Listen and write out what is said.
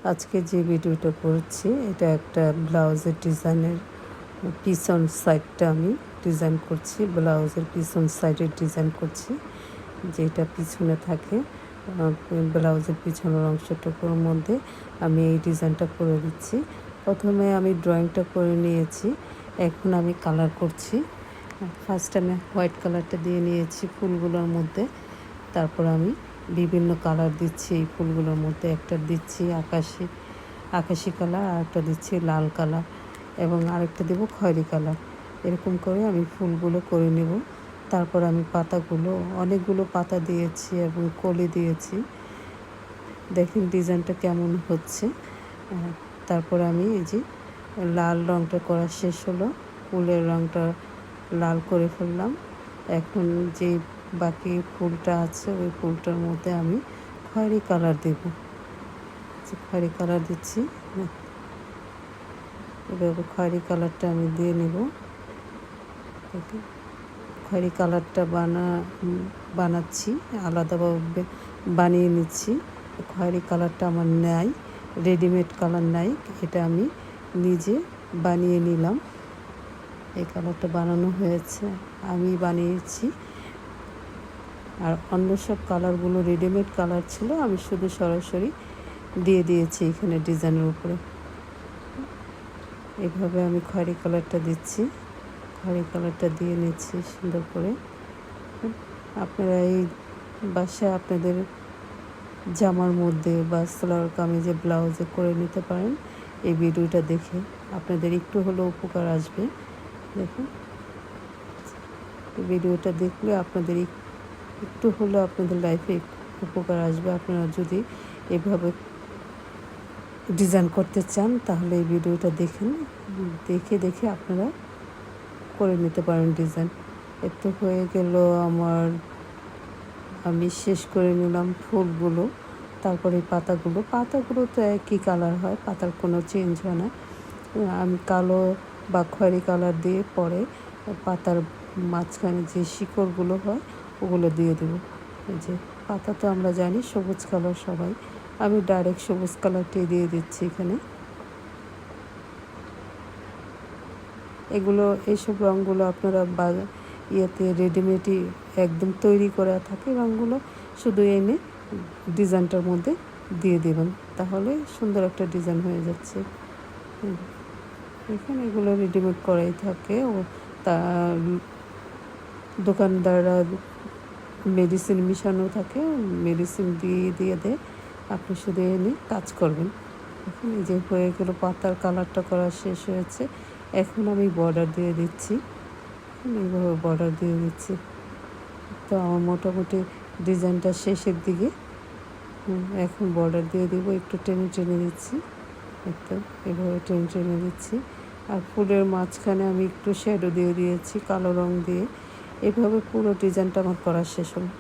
আজকে যে ভিডিওটা করছি এটা একটা ব্লাউজের ডিজাইনের পিছন সাইডটা আমি ডিজাইন করছি, ব্লাউজের পিছন সাইডের ডিজাইন করছি, যেটা পিছনে থাকে ব্লাউজের পিছনের অংশটুকুর মধ্যে আমি এই ডিজাইনটা করে দিচ্ছি। প্রথমে আমি ড্রয়িংটা করে নিয়েছি, এখন আমি কালার করছি। ফার্স্ট আমি হোয়াইট কালারটা দিয়ে নিয়েছি ফুলগুলোর মধ্যে, তারপর আমি বিভিন্ন কালার দিচ্ছি এই ফুলগুলোর মধ্যে। একটা দিচ্ছি আকাশি কালার, আর একটা দিচ্ছি লাল কালার, এবং আরেকটা দেবো খয়েরি কালার। এরকম করে আমি ফুলগুলো করে নেব। তারপর আমি পাতাগুলো, অনেকগুলো পাতা দিয়েছি এবং কলি দিয়েছি। দেখেন ডিজাইনটা কেমন হচ্ছে। তারপর আমি এই যে লাল রঙটা করা শেষ হলো, ফুলের রঙটা লাল করে ফেললাম। এখন যে বাকি ফুলটা আছে ওই ফুলটার মধ্যে আমি খয়েরি কালার দেব। খয়েরি কালার দিচ্ছি, এভাবে খয়েরি কালারটা আমি দিয়ে নেব। খয়েরি কালারটা বানাচ্ছি, আলাদাভাবে বানিয়ে নিচ্ছি। খয়েরি কালারটা আমার নাই, রেডিমেড কালার নাই, এটা আমি নিজে বানিয়ে নিলাম। এই কালারটা বানানো হয়েছে, আমি বানিয়েছি। আর অন্য সব কালারগুলো রেডিমেড কালার ছিল, আমি শুধু সরাসরি দিয়ে দিয়েছি এখানে ডিজাইনের উপরে। এভাবে আমি খয়েরি কালারটা দিচ্ছি, খয়েরি কালারটা দিয়ে নিচ্ছি সুন্দর করে। আপনারা এই বাসায় আপনাদের জামার মধ্যে বা সালোয়ার কামিজে ব্লাউজে করে নিতে পারেন। এই ভিডিওটা দেখে আপনাদের একটু হলেও উপকার আসবে। দেখুন, এই ভিডিওটা দেখলে আপনাদের একটু হলেও আপনাদের লাইফে উপকার আসবে। আপনারা যদি এভাবে ডিজাইন করতে চান তাহলে এই ভিডিওটা দেখে আপনারা করে নিতে পারেন ডিজাইন। এতে হয়ে গেল আমার, আমি শেষ করে নিলাম ফুলগুলো। তারপরে পাতাগুলো তো একই কালার হয়, পাতার কোনো চেঞ্জ হয় না। আমি কালো বা খয়েরি কালার দিয়ে পরে পাতার মাঝখানে যে শিকড়গুলো হয় ওগুলো দিয়ে দেবো। এই যে পাতা তো আমরা জানি সবুজ কালার সবাই, আমি ডাইরেক্ট সবুজ কালারটাই দিয়ে দিচ্ছি এখানে। এইসব রঙগুলো আপনারা রেডিমেডই একদম তৈরি করা থাকে, রঙগুলো শুধু এনে ডিজাইনটার মধ্যে দিয়ে দেবেন, তাহলে সুন্দর একটা ডিজাইন হয়ে যাচ্ছে। এখানে এগুলো রেডিমেড করাই থাকে, ও তা দোকানদাররা মেডিসিন মিশানো থাকে, মেডিসিন দিয়ে দেয়, আপনি শুধু এনে কাজ করবেন। এখন এই যে হয়ে গেল, পাতার কালারটা করা শেষ হয়েছে। এখন আমি বর্ডার দিয়ে দিচ্ছি, এইভাবে বর্ডার দিয়ে দিচ্ছি। তো আমার মোটামুটি ডিজাইনটা শেষের দিকে, এখন বর্ডার দিয়ে দিব। একটু টেনে দিচ্ছি, একটু এভাবে টেনে দিচ্ছি। আর ফুলের মাঝখানে আমি একটু শ্যাডো দিয়ে দিয়েছি কালো রং দিয়ে। এভাবে পুরো ডিজাইনটা আমার করা শেষ হলো।